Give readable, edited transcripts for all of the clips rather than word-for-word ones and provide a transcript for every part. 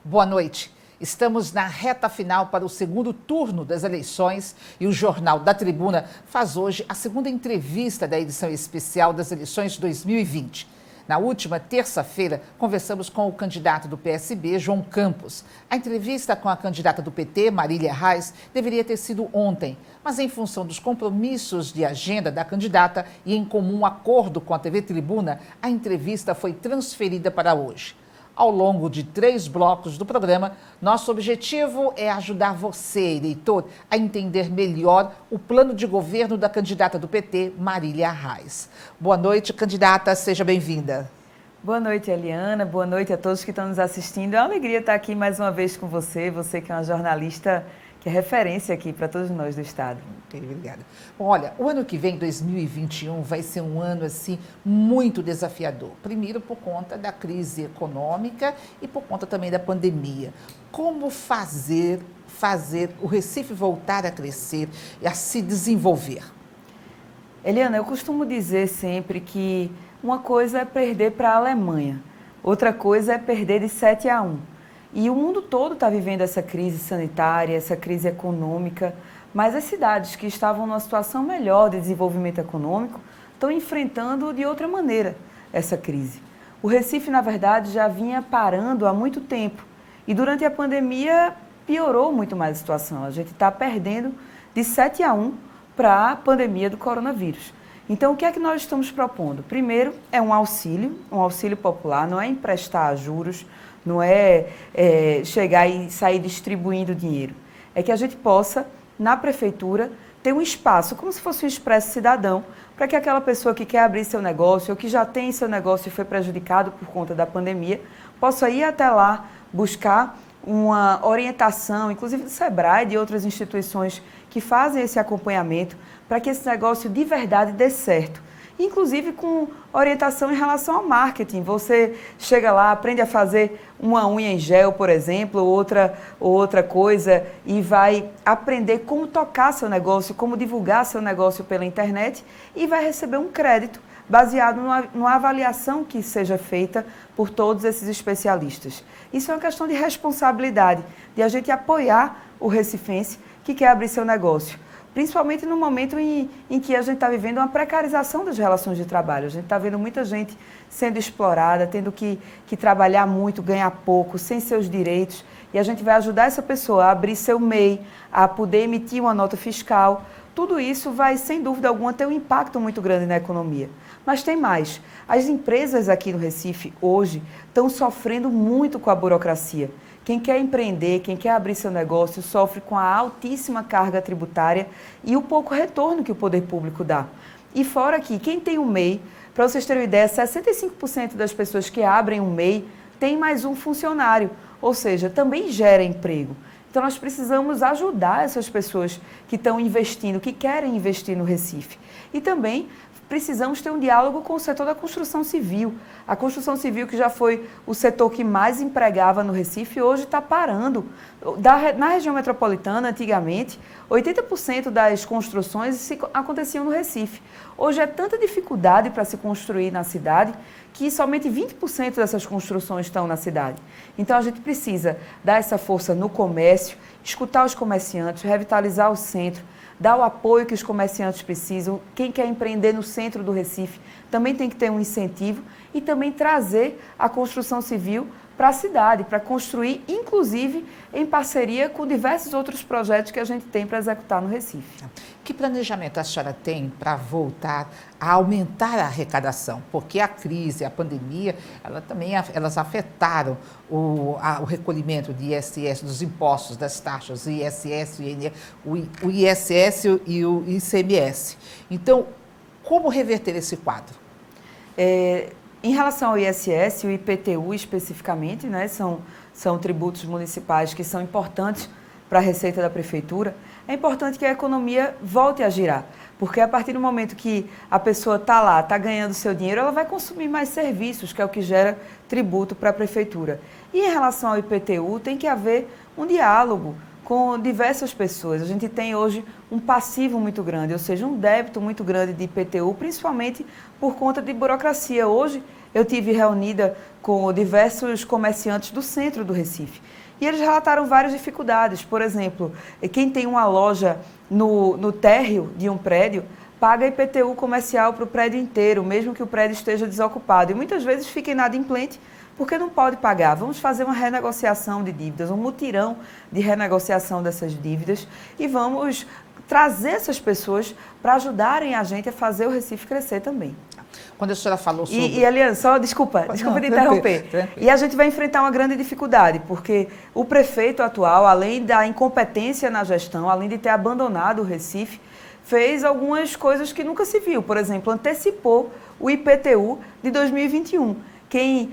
Boa noite. Estamos na reta final para o segundo turno das eleições e o Jornal da Tribuna faz hoje a segunda entrevista da edição especial das eleições 2020. Na última terça-feira, conversamos com o candidato do PSB, João Campos. A entrevista com a candidata do PT, Marília Reis, deveria ter sido ontem, mas em função dos compromissos de agenda da candidata e em comum acordo com a TV Tribuna, a entrevista foi transferida para hoje. Ao longo de 3 blocos do programa, nosso objetivo é ajudar você, eleitor, a entender melhor o plano de governo da candidata do PT, Marília Reis. Boa noite, candidata, seja bem-vinda. Boa noite, Eliana. Boa noite a todos que estão nos assistindo. É uma alegria estar aqui mais uma vez com você que é uma jornalista que é referência aqui para todos nós do Estado. Obrigada. Olha, o ano que vem, 2021, vai ser um ano, assim, muito desafiador. Primeiro, por conta da crise econômica e por conta também da pandemia. Como fazer o Recife voltar a crescer e a se desenvolver? Eliana, eu costumo dizer sempre que uma coisa é perder para a Alemanha, outra coisa é perder de 7-1. E o mundo todo está vivendo essa crise sanitária, essa crise econômica, mas as cidades que estavam numa situação melhor de desenvolvimento econômico estão enfrentando de outra maneira essa crise. O Recife, na verdade, já vinha parando há muito tempo e durante a pandemia piorou muito mais a situação. A gente está perdendo de 7-1 para a pandemia do coronavírus. Então, o que é que nós estamos propondo? Primeiro, é um auxílio popular, não é emprestar a juros, não é chegar e sair distribuindo dinheiro. É que a gente possa, na prefeitura, ter um espaço, como se fosse um expresso cidadão, para que aquela pessoa que quer abrir seu negócio ou que já tem seu negócio e foi prejudicado por conta da pandemia, possa ir até lá, buscar uma orientação, inclusive do Sebrae e de outras instituições que fazem esse acompanhamento, para que esse negócio de verdade dê certo. Inclusive com orientação em relação ao marketing. Você chega lá, aprende a fazer uma unha em gel, por exemplo, ou outra coisa, e vai aprender como tocar seu negócio, como divulgar seu negócio pela internet, e vai receber um crédito baseado numa avaliação que seja feita por todos esses especialistas. Isso é uma questão de responsabilidade, de a gente apoiar o recifense que quer abrir seu negócio. Principalmente no momento em que a gente está vivendo uma precarização das relações de trabalho. A gente está vendo muita gente sendo explorada, tendo que trabalhar muito, ganhar pouco, sem seus direitos. E a gente vai ajudar essa pessoa a abrir seu MEI, a poder emitir uma nota fiscal. Tudo isso vai, sem dúvida alguma, ter um impacto muito grande na economia. Mas tem mais. As empresas aqui no Recife, hoje, estão sofrendo muito com a burocracia. Quem quer empreender, quem quer abrir seu negócio, sofre com a altíssima carga tributária e o pouco retorno que o poder público dá. E fora que quem tem um MEI, para vocês terem uma ideia, 65% das pessoas que abrem um MEI tem mais um funcionário, ou seja, também gera emprego. Então nós precisamos ajudar essas pessoas que estão investindo, que querem investir no Recife. E também precisamos ter um diálogo com o setor da construção civil. A construção civil, que já foi o setor que mais empregava no Recife, hoje está parando. Na região metropolitana, antigamente, 80% das construções aconteciam no Recife. Hoje é tanta dificuldade para se construir na cidade que somente 20% dessas construções estão na cidade. Então a gente precisa dar essa força no comércio, escutar os comerciantes, revitalizar o centro, dar o apoio que os comerciantes precisam. Quem quer empreender no centro do Recife também tem que ter um incentivo e também trazer a construção civil para a cidade, para construir, inclusive, em parceria com diversos outros projetos que a gente tem para executar no Recife. Que planejamento a senhora tem para voltar a aumentar a arrecadação? Porque a crise, a pandemia, elas afetaram o recolhimento de ISS, dos impostos, das taxas, o ISS, o ISS e o ICMS. Então, como reverter esse quadro? Em relação ao ISS e o IPTU especificamente, né, são tributos municipais que são importantes para a receita da prefeitura, é importante que a economia volte a girar, porque a partir do momento que a pessoa está lá, está ganhando seu dinheiro, ela vai consumir mais serviços, que é o que gera tributo para a prefeitura. E em relação ao IPTU, tem que haver um diálogo com diversas pessoas. A gente tem hoje um passivo muito grande, ou seja, um débito muito grande de IPTU, principalmente por conta de burocracia. Hoje, eu tive reunida com diversos comerciantes do centro do Recife. E eles relataram várias dificuldades. Por exemplo, quem tem uma loja no térreo de um prédio, paga IPTU comercial para o prédio inteiro, mesmo que o prédio esteja desocupado. E muitas vezes fica inadimplente porque não pode pagar. Vamos fazer uma renegociação de dívidas, um mutirão de renegociação dessas dívidas e vamos trazer essas pessoas para ajudarem a gente a fazer o Recife crescer também. Quando a senhora falou sobre... E Eliane, só desculpa de interromper. Tranquilo. E a gente vai enfrentar uma grande dificuldade, porque o prefeito atual, além da incompetência na gestão, além de ter abandonado o Recife, fez algumas coisas que nunca se viu. Por exemplo, antecipou o IPTU de 2021. Quem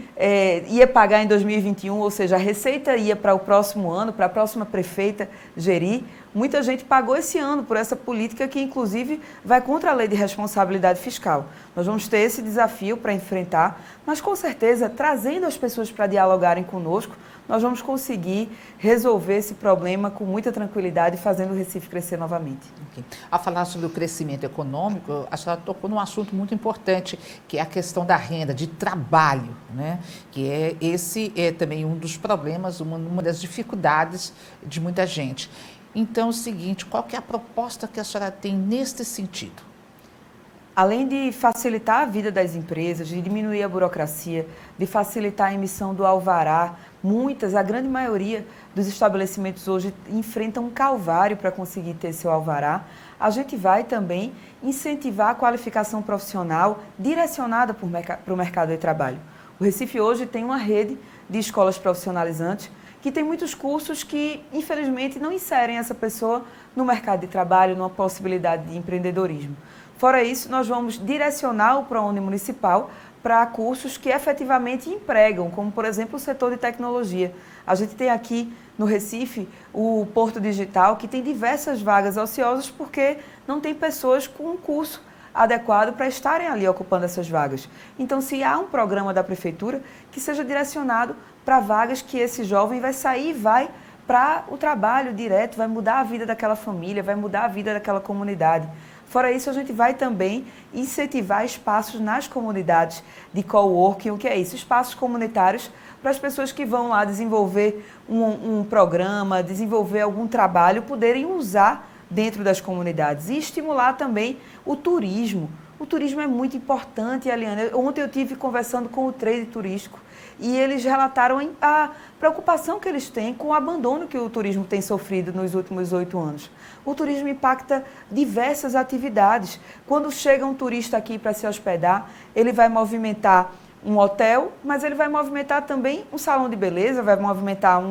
ia pagar em 2021, ou seja, a receita ia para o próximo ano, para a próxima prefeita gerir, muita gente pagou esse ano por essa política que, inclusive, vai contra a lei de responsabilidade fiscal. Nós vamos ter esse desafio para enfrentar, mas, com certeza, trazendo as pessoas para dialogarem conosco, nós vamos conseguir resolver esse problema com muita tranquilidade, fazendo o Recife crescer novamente. Okay. Ao falar sobre o crescimento econômico, a senhora tocou num assunto muito importante, que é a questão da renda, de trabalho, né? Que esse é também um dos problemas, uma das dificuldades de muita gente. Então, é o seguinte, qual que é a proposta que a senhora tem neste sentido? Além de facilitar a vida das empresas, de diminuir a burocracia, de facilitar a emissão do alvará, a grande maioria dos estabelecimentos hoje enfrentam um calvário para conseguir ter seu alvará. A gente vai também incentivar a qualificação profissional direcionada para o mercado de trabalho. O Recife hoje tem uma rede de escolas profissionalizantes que tem muitos cursos que, infelizmente, não inserem essa pessoa no mercado de trabalho, numa possibilidade de empreendedorismo. Fora isso, nós vamos direcionar o ProUni municipal para cursos que efetivamente empregam, como, por exemplo, o setor de tecnologia. A gente tem aqui no Recife o Porto Digital, que tem diversas vagas ociosas porque não tem pessoas com um curso adequado para estarem ali ocupando essas vagas. Então, se há um programa da prefeitura que seja direcionado para vagas que esse jovem vai sair e vai para o trabalho direto, vai mudar a vida daquela família, vai mudar a vida daquela comunidade. Fora isso, a gente vai também incentivar espaços nas comunidades de coworking. O que é isso? Espaços comunitários para as pessoas que vão lá desenvolver um programa, desenvolver algum trabalho, poderem usar dentro das comunidades e estimular também o turismo. O turismo é muito importante, Eliane. Ontem eu estive conversando com o trade turístico e eles relataram a preocupação que eles têm com o abandono que o turismo tem sofrido nos últimos 8 anos. O turismo impacta diversas atividades. Quando chega um turista aqui para se hospedar, ele vai movimentar um hotel, mas ele vai movimentar também um salão de beleza, vai movimentar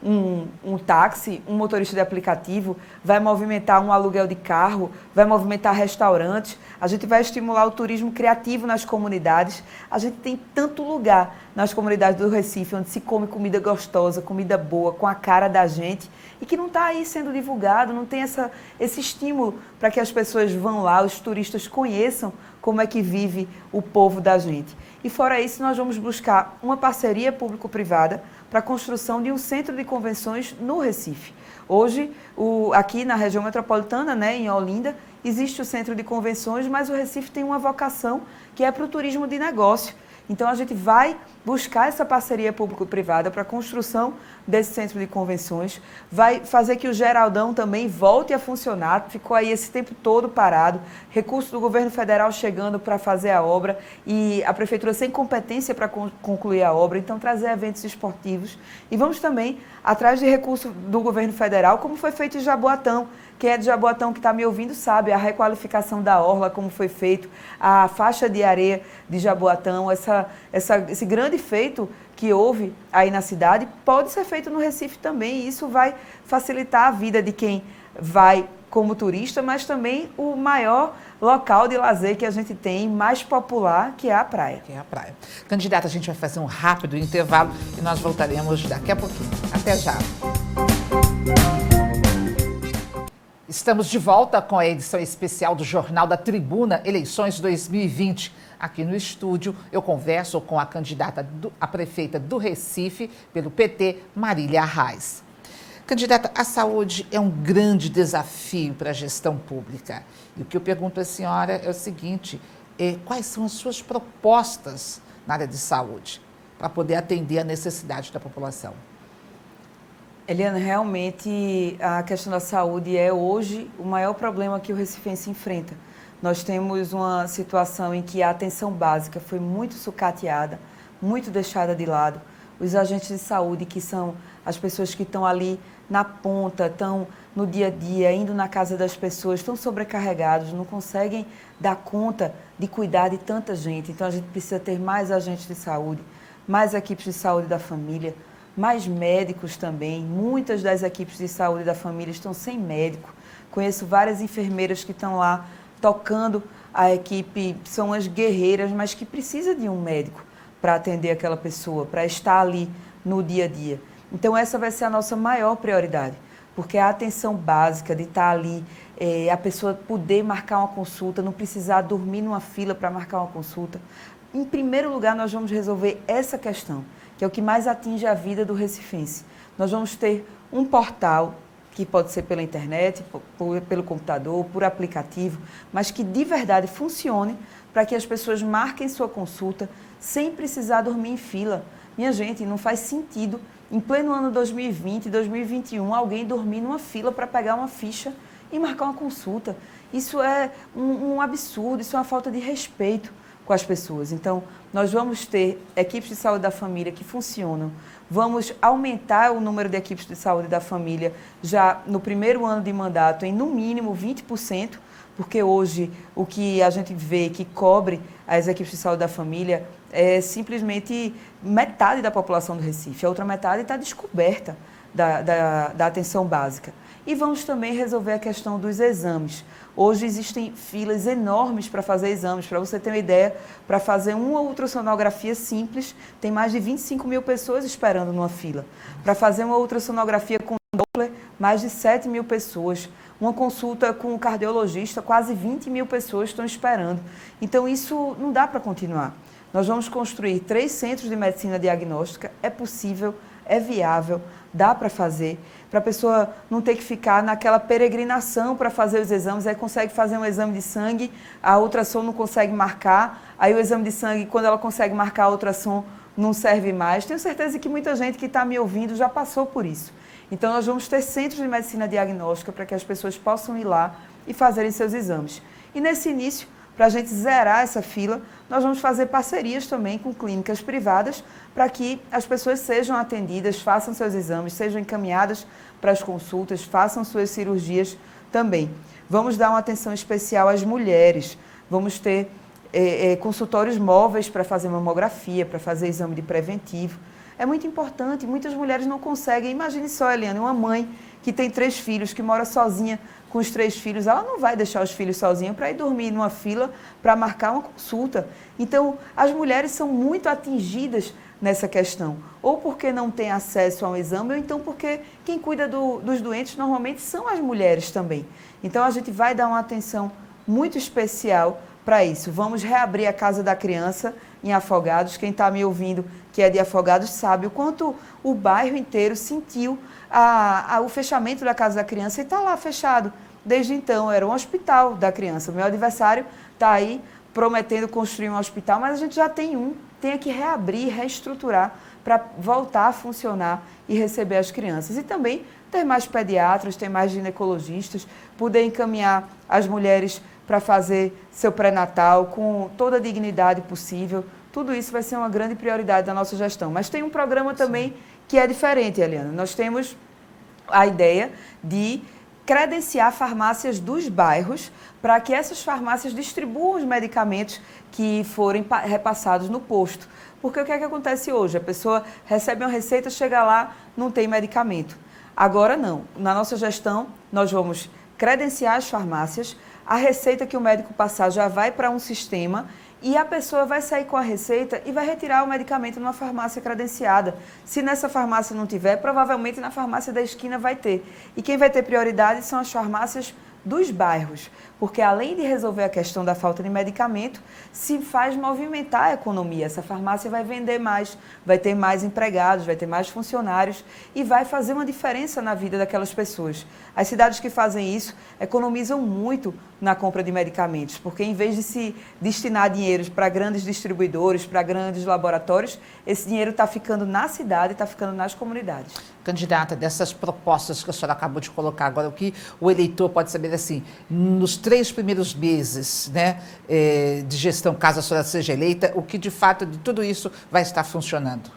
um táxi, um motorista de aplicativo, vai movimentar um aluguel de carro, vai movimentar restaurantes. A gente vai estimular o turismo criativo nas comunidades. A gente tem tanto lugar nas comunidades do Recife onde se come comida gostosa, comida boa, com a cara da gente, e que não está aí sendo divulgado, não tem esse estímulo para que as pessoas vão lá, os turistas conheçam como é que vive o povo da gente. E fora isso, nós vamos buscar uma parceria público-privada para a construção de um centro de convenções no Recife. Hoje, aqui na região metropolitana, né, em Olinda, existe o centro de convenções, mas o Recife tem uma vocação que é para o turismo de negócio. Então, a gente vai buscar essa parceria público-privada para a construção desse centro de convenções, vai fazer que o Geraldão também volte a funcionar, ficou aí esse tempo todo parado, recurso do governo federal chegando para fazer a obra e a prefeitura sem competência para concluir a obra, então trazer eventos esportivos. E vamos também atrás de recurso do governo federal, como foi feito em Jaboatão. Quem é de Jaboatão que está me ouvindo sabe a requalificação da orla, como foi feito, a faixa de areia de Jaboatão, esse grande feito que houve aí na cidade, pode ser feito no Recife também, e isso vai facilitar a vida de quem vai como turista, mas também o maior local de lazer que a gente tem, mais popular, que é a praia. Que é a praia. Candidata, a gente vai fazer um rápido intervalo e nós voltaremos daqui a pouquinho. Até já. Estamos de volta com a edição especial do Jornal da Tribuna, Eleições 2020. Aqui no estúdio, eu converso com a candidata a prefeita do Recife, pelo PT, Marília Arraes. Candidata, a saúde é um grande desafio para a gestão pública. E o que eu pergunto à senhora é o seguinte, quais são as suas propostas na área de saúde, para poder atender a necessidade da população? Eliana, realmente a questão da saúde é hoje o maior problema que o recifense enfrenta. Nós temos uma situação em que a atenção básica foi muito sucateada, muito deixada de lado. Os agentes de saúde, que são as pessoas que estão ali na ponta, estão no dia a dia, indo na casa das pessoas, estão sobrecarregados, não conseguem dar conta de cuidar de tanta gente. Então a gente precisa ter mais agentes de saúde, mais equipes de saúde da família, mais médicos também. Muitas das equipes de saúde da família estão sem médico. Conheço várias enfermeiras que estão lá tocando a equipe, são as guerreiras, mas que precisa de um médico para atender aquela pessoa, para estar ali no dia a dia. Então essa vai ser a nossa maior prioridade, porque a atenção básica de estar ali, a pessoa poder marcar uma consulta, não precisar dormir numa fila para marcar uma consulta. Em primeiro lugar, nós vamos resolver essa questão, que é o que mais atinge a vida do recifense. Nós vamos ter um portal, que pode ser pela internet, pelo computador, por aplicativo, mas que de verdade funcione para que as pessoas marquem sua consulta sem precisar dormir em fila. Minha gente, não faz sentido, em pleno ano 2020, 2021, alguém dormir numa fila para pegar uma ficha e marcar uma consulta. Isso é um absurdo, isso é uma falta de respeito com as pessoas. Então, nós vamos ter equipes de saúde da família que funcionam, vamos aumentar o número de equipes de saúde da família já no primeiro ano de mandato em no mínimo 20%, porque hoje o que a gente vê que cobre as equipes de saúde da família é simplesmente metade da população do Recife, a outra metade está descoberta da atenção básica. E vamos também resolver a questão dos exames. Hoje existem filas enormes para fazer exames. Para você ter uma ideia, para fazer uma ultrassonografia simples, tem mais de 25 mil pessoas esperando numa fila. Para fazer uma ultrassonografia com Doppler, mais de 7 mil pessoas. Uma consulta com um cardiologista, quase 20 mil pessoas estão esperando. Então, isso não dá para continuar. Nós vamos construir 3 centros de medicina diagnóstica. É possível, é viável, dá para fazer, para a pessoa não ter que ficar naquela peregrinação para fazer os exames, aí consegue fazer um exame de sangue, a ultrassom não consegue marcar, aí o exame de sangue, quando ela consegue marcar a ultrassom, não serve mais. Tenho certeza que muita gente que está me ouvindo já passou por isso. Então, nós vamos ter centros de medicina diagnóstica para que as pessoas possam ir lá e fazerem seus exames. E nesse início, para a gente zerar essa fila, nós vamos fazer parcerias também com clínicas privadas para que as pessoas sejam atendidas, façam seus exames, sejam encaminhadas para as consultas, façam suas cirurgias também. Vamos dar uma atenção especial às mulheres, vamos ter consultórios móveis para fazer mamografia, para fazer exame de preventivo. É muito importante, muitas mulheres não conseguem. Imagine só, Eliane, uma mãe que tem 3 filhos, que mora sozinha com os 3 filhos, ela não vai deixar os filhos sozinhos para ir dormir numa fila para marcar uma consulta. Então, as mulheres são muito atingidas nessa questão, ou porque não têm acesso a um exame, ou então porque quem cuida dos doentes normalmente são as mulheres também. Então, a gente vai dar uma atenção muito especial para isso. Vamos reabrir a Casa da Criança em Afogados. Quem está me ouvindo que é de Afogados sabe o quanto o bairro inteiro sentiu o fechamento da Casa da Criança e está lá fechado. Desde então, era um hospital da criança. O meu adversário está aí prometendo construir um hospital, mas a gente já tem um. Tem que reabrir, reestruturar para voltar a funcionar e receber as crianças. E também ter mais pediatras, ter mais ginecologistas, poder encaminhar as mulheres para fazer seu pré-natal com toda a dignidade possível. Tudo isso vai ser uma grande prioridade da nossa gestão. Mas tem um programa também que é diferente, Eliana. Nós temos a ideia de credenciar farmácias dos bairros para que essas farmácias distribuam os medicamentos que forem repassados no posto. Porque o que é que acontece hoje? A pessoa recebe uma receita, chega lá, não tem medicamento. Agora não. Na nossa gestão, nós vamos credenciar as farmácias, a receita que o médico passar já vai para um sistema e a pessoa vai sair com a receita e vai retirar o medicamento numa farmácia credenciada. Se nessa farmácia não tiver, provavelmente na farmácia da esquina vai ter. E quem vai ter prioridade são as farmácias dos bairros, porque além de resolver a questão da falta de medicamento, se faz movimentar a economia. Essa farmácia vai vender mais, vai ter mais empregados, vai ter mais funcionários e vai fazer uma diferença na vida daquelas pessoas. As cidades que fazem isso economizam muito na compra de medicamentos, porque em vez de se destinar dinheiros para grandes distribuidores, para grandes laboratórios, esse dinheiro está ficando na cidade, está ficando nas comunidades. Candidata, dessas propostas que a senhora acabou de colocar agora, o que o eleitor pode saber assim, nos 3 primeiros meses, né, de gestão, caso a senhora seja eleita, o que de fato de tudo isso vai estar funcionando?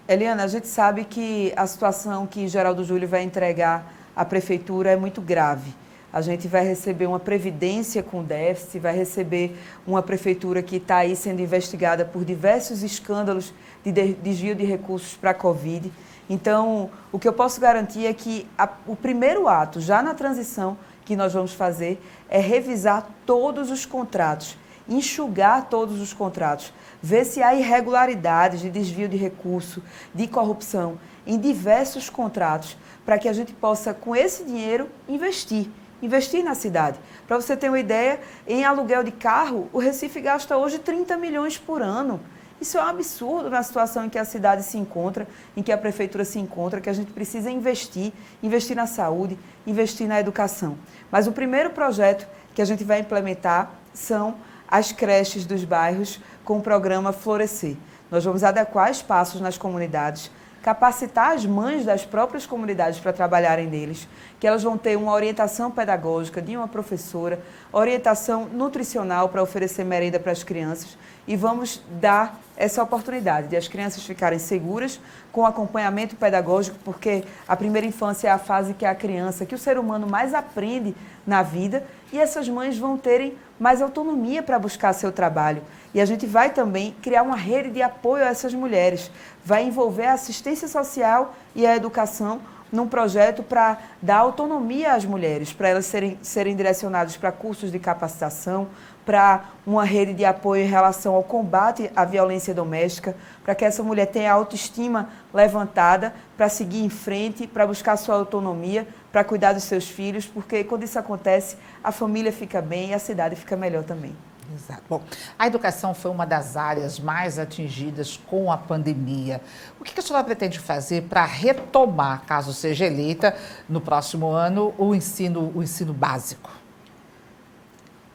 Eliana, a gente sabe que a situação que Geraldo Júlio vai entregar à prefeitura é muito grave. A gente vai receber uma previdência com déficit, vai receber uma prefeitura que está aí sendo investigada por diversos escândalos de desvio de recursos para a Covid. Então, o que eu posso garantir é que o primeiro ato, já na transição, que nós vamos fazer é revisar todos os contratos, enxugar todos os contratos, ver se há irregularidades de desvio de recurso, de corrupção em diversos contratos, para que a gente possa, com esse dinheiro, investir na cidade. Para você ter uma ideia, em aluguel de carro, o Recife gasta hoje 30 milhões por ano. Isso é um absurdo na situação em que a cidade se encontra, em que a prefeitura se encontra, que a gente precisa investir na saúde, investir na educação. Mas o primeiro projeto que a gente vai implementar são as creches dos bairros com o programa Florescer. Nós vamos adequar espaços nas comunidades, capacitar as mães das próprias comunidades para trabalharem neles, que elas vão ter uma orientação pedagógica de uma professora, orientação nutricional para oferecer merenda para as crianças e vamos dar essa oportunidade de as crianças ficarem seguras com acompanhamento pedagógico, porque a primeira infância é a fase que a criança, que o ser humano mais aprende na vida e essas mães vão terem mais autonomia para buscar seu trabalho. E a gente vai também criar uma rede de apoio a essas mulheres, vai envolver a assistência social e a educação num projeto para dar autonomia às mulheres, para elas serem direcionadas para cursos de capacitação, para uma rede de apoio em relação ao combate à violência doméstica, para que essa mulher tenha a autoestima levantada, para seguir em frente, para buscar sua autonomia, para cuidar dos seus filhos, porque quando isso acontece, a família fica bem e a cidade fica melhor também. Exato. Bom, a educação foi uma das áreas mais atingidas com a pandemia. O que a senhora pretende fazer para retomar, caso seja eleita, no próximo ano, o ensino básico?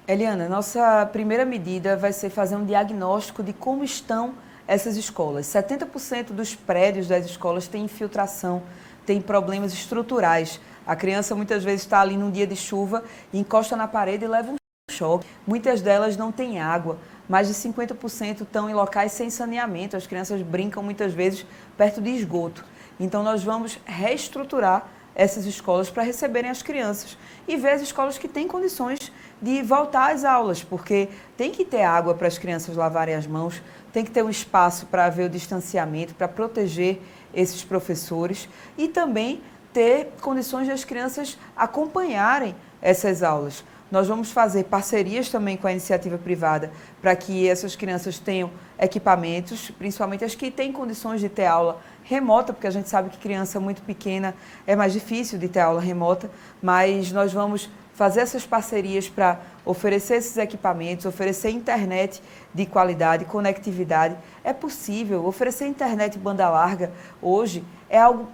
Eliana, nossa primeira medida vai ser fazer um diagnóstico de como estão essas escolas. 70% dos prédios das escolas têm infiltração, têm problemas estruturais. A criança muitas vezes está ali num dia de chuva, encosta na parede e leva um choque. Muitas delas não têm água, mais de 50% estão em locais sem saneamento. As crianças brincam muitas vezes perto de esgoto. Então nós vamos reestruturar essas escolas para receberem as crianças e ver as escolas que têm condições de voltar às aulas, porque tem que ter água para as crianças lavarem as mãos, tem que ter um espaço para haver o distanciamento, para proteger esses professores e também ter condições de as crianças acompanharem essas aulas. Nós vamos fazer parcerias também com a iniciativa privada para que essas crianças tenham equipamentos, principalmente as que têm condições de ter aula remota, porque a gente sabe que criança muito pequena é mais difícil de ter aula remota, mas nós vamos fazer essas parcerias para oferecer esses equipamentos, oferecer internet de qualidade, conectividade. É possível, oferecer internet banda larga hoje é algo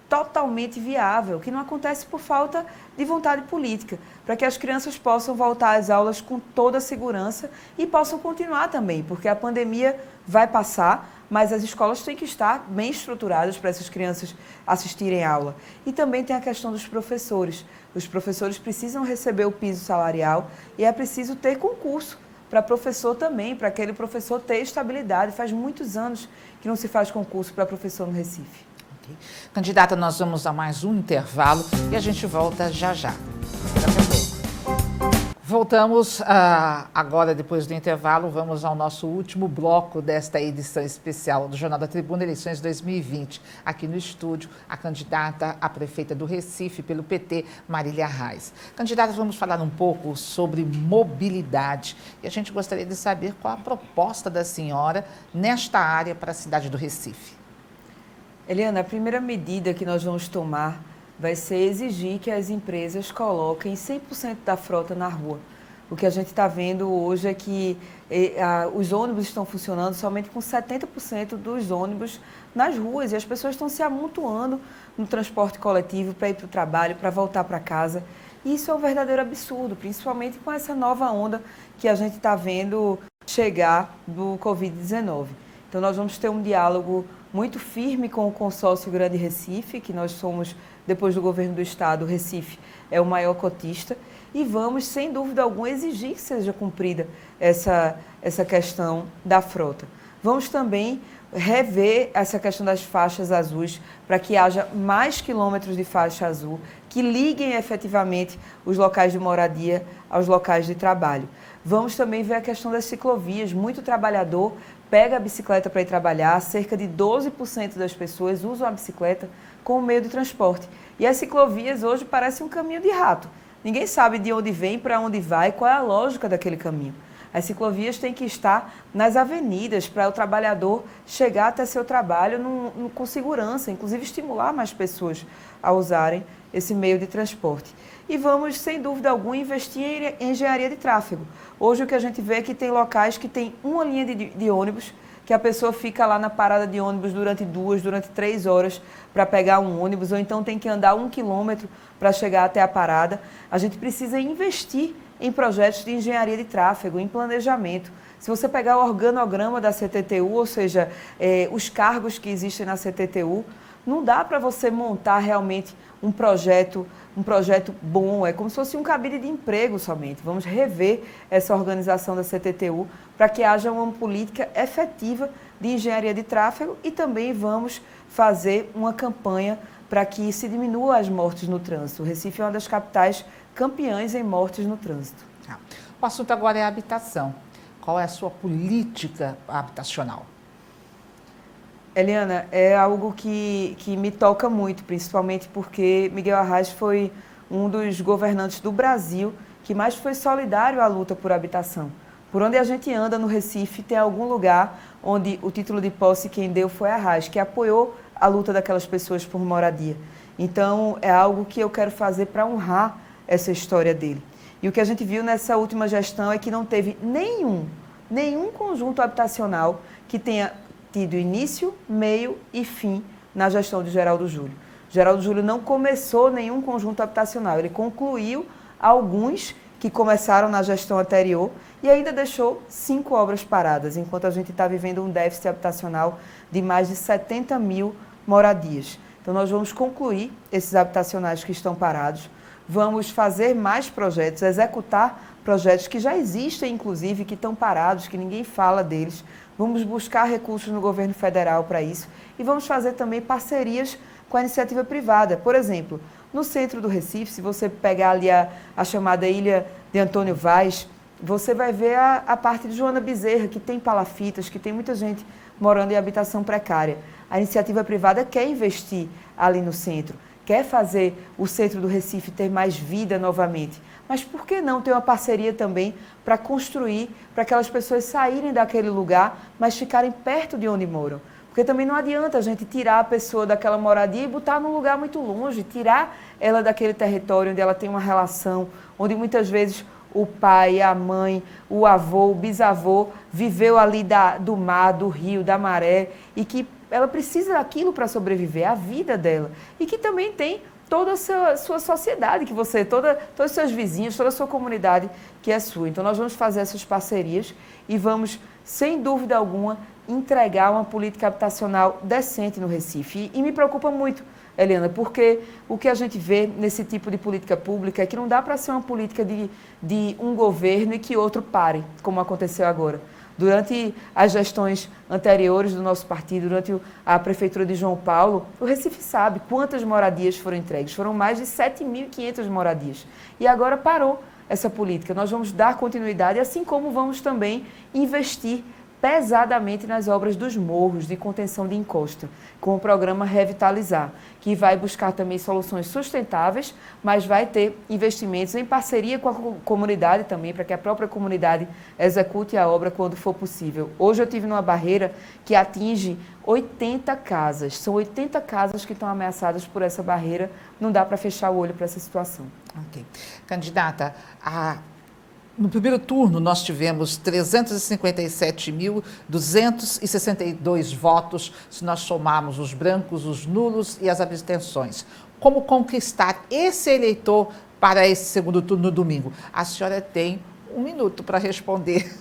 totalmente viável, que não acontece por falta de vontade política, para que as crianças possam voltar às aulas com toda a segurança e possam continuar também, porque a pandemia vai passar, mas as escolas têm que estar bem estruturadas para essas crianças assistirem à aula. E também tem a questão dos professores. Os professores precisam receber o piso salarial e é preciso ter concurso para professor também, para aquele professor ter estabilidade. Faz muitos anos que não se faz concurso para professor no Recife. Okay. Candidata, nós vamos a mais um intervalo e a gente volta já já. Daqui a pouco. Voltamos agora, depois do intervalo, vamos ao nosso último bloco desta edição especial do Jornal da Tribuna, Eleições 2020. Aqui no estúdio, a candidata a prefeita do Recife pelo PT, Marília Reis. Candidata, vamos falar um pouco sobre mobilidade. E a gente gostaria de saber qual a proposta da senhora nesta área para a cidade do Recife. Eliana, a primeira medida que nós vamos tomar vai ser exigir que as empresas coloquem 100% da frota na rua. O que a gente está vendo hoje é que os ônibus estão funcionando somente com 70% dos ônibus nas ruas e as pessoas estão se amontoando no transporte coletivo para ir para o trabalho, para voltar para casa. E isso é um verdadeiro absurdo, principalmente com essa nova onda que a gente está vendo chegar do Covid-19. Então, nós vamos ter um diálogo muito firme com o consórcio Grande Recife, que nós somos, depois do governo do estado, o Recife é o maior cotista, e vamos, sem dúvida alguma, exigir que seja cumprida essa questão da frota. Vamos também rever essa questão das faixas azuis para que haja mais quilômetros de faixa azul que liguem efetivamente os locais de moradia aos locais de trabalho. Vamos também ver a questão das ciclovias. Muito trabalhador pega a bicicleta para ir trabalhar, cerca de 12% das pessoas usam a bicicleta como meio de transporte. E as ciclovias hoje parecem um caminho de rato. Ninguém sabe de onde vem, para onde vai, qual é a lógica daquele caminho. As ciclovias têm que estar nas avenidas para o trabalhador chegar até seu trabalho com segurança, inclusive estimular mais pessoas a usarem esse meio de transporte. E vamos, sem dúvida alguma, investir em engenharia de tráfego. Hoje o que a gente vê é que tem locais que tem uma linha de ônibus, que a pessoa fica lá na parada de ônibus durante 3 horas para pegar um ônibus, ou então tem que andar 1 quilômetro para chegar até a parada. A gente precisa investir em projetos de engenharia de tráfego, em planejamento. Se você pegar o organograma da CTTU, ou seja, os cargos que existem na CTTU, não dá para você montar realmente um projeto bom, é como se fosse um cabide de emprego somente. Vamos rever essa organização da CTTU para que haja uma política efetiva de engenharia de tráfego e também vamos fazer uma campanha para que se diminua as mortes no trânsito. O Recife é uma das capitais campeãs em mortes no trânsito. O assunto agora é a habitação. Qual é a sua política habitacional? Eliana, é algo que me toca muito, principalmente porque Miguel Arraes foi um dos governantes do Brasil que mais foi solidário à luta por habitação. Por onde a gente anda no Recife, tem algum lugar onde o título de posse quem deu foi Arraes, que apoiou a luta daquelas pessoas por moradia. Então, é algo que eu quero fazer para honrar essa história dele. E o que a gente viu nessa última gestão é que não teve nenhum conjunto habitacional que tenha tido início, meio e fim na gestão de Geraldo Júlio. Geraldo Júlio não começou nenhum conjunto habitacional, ele concluiu alguns que começaram na gestão anterior e ainda deixou 5 obras paradas, enquanto a gente está vivendo um déficit habitacional de mais de 70 mil moradias. Então, nós vamos concluir esses habitacionais que estão parados, vamos fazer mais projetos, executar projetos que já existem, inclusive, que estão parados, que ninguém fala deles. Vamos buscar recursos no governo federal para isso e vamos fazer também parcerias com a iniciativa privada. Por exemplo, no centro do Recife, se você pegar ali a chamada Ilha de Antônio Vaz, você vai ver a parte de Joana Bezerra, que tem palafitas, que tem muita gente morando em habitação precária. A iniciativa privada quer investir ali no centro, quer fazer o centro do Recife ter mais vida novamente. Mas por que não ter uma parceria também para construir, para aquelas pessoas saírem daquele lugar, mas ficarem perto de onde moram? Porque também não adianta a gente tirar a pessoa daquela moradia e botar num lugar muito longe, tirar ela daquele território onde ela tem uma relação, onde muitas vezes o pai, a mãe, o avô, o bisavô viveu ali do mar, do rio, da maré e que ela precisa daquilo para sobreviver, a vida dela. E que também tem toda a sua sociedade, que você, todos os seus vizinhos, toda a sua comunidade que é sua. Então, nós vamos fazer essas parcerias e vamos, sem dúvida alguma, entregar uma política habitacional decente no Recife. E me preocupa muito, Eliana, porque o que a gente vê nesse tipo de política pública é que não dá para ser uma política de um governo e que outro pare, como aconteceu agora. Durante as gestões anteriores do nosso partido, durante a Prefeitura de João Paulo, o Recife sabe quantas moradias foram entregues. Foram mais de 7.500 moradias. E agora parou essa política. Nós vamos dar continuidade, assim como vamos também investir pesadamente nas obras dos morros de contenção de encosta, com o programa Revitalizar, que vai buscar também soluções sustentáveis, mas vai ter investimentos em parceria com a comunidade também, para que a própria comunidade execute a obra quando for possível. Hoje eu tive numa barreira que atinge 80 casas. São 80 casas que estão ameaçadas por essa barreira. Não dá para fechar o olho para essa situação. Ok. Candidata, no primeiro turno, nós tivemos 357.262 votos, se nós somarmos os brancos, os nulos e as abstenções. Como conquistar esse eleitor para esse segundo turno no domingo? A senhora tem 1 minuto para responder.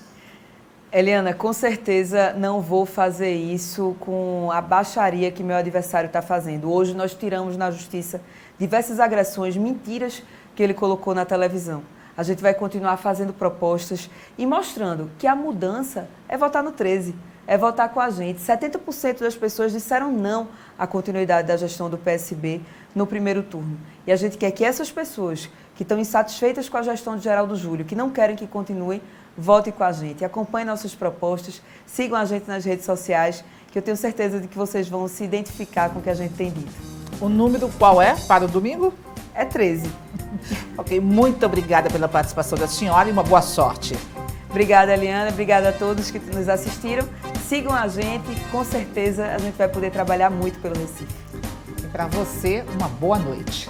Eliana, com certeza não vou fazer isso com a baixaria que meu adversário está fazendo. Hoje nós tiramos na justiça diversas agressões, mentiras que ele colocou na televisão. A gente vai continuar fazendo propostas e mostrando que a mudança é votar no 13, é votar com a gente. 70% das pessoas disseram não à continuidade da gestão do PSB no primeiro turno. E a gente quer que essas pessoas que estão insatisfeitas com a gestão de Geraldo Júlio, que não querem que continue, votem com a gente. Acompanhem nossas propostas, sigam a gente nas redes sociais, que eu tenho certeza de que vocês vão se identificar com o que a gente tem dito. O número qual é para o domingo? É 13. Ok, muito obrigada pela participação da senhora e uma boa sorte. Obrigada, Eliana. Obrigada a todos que nos assistiram. Sigam a gente, com certeza a gente vai poder trabalhar muito pelo Recife. E para você, uma boa noite.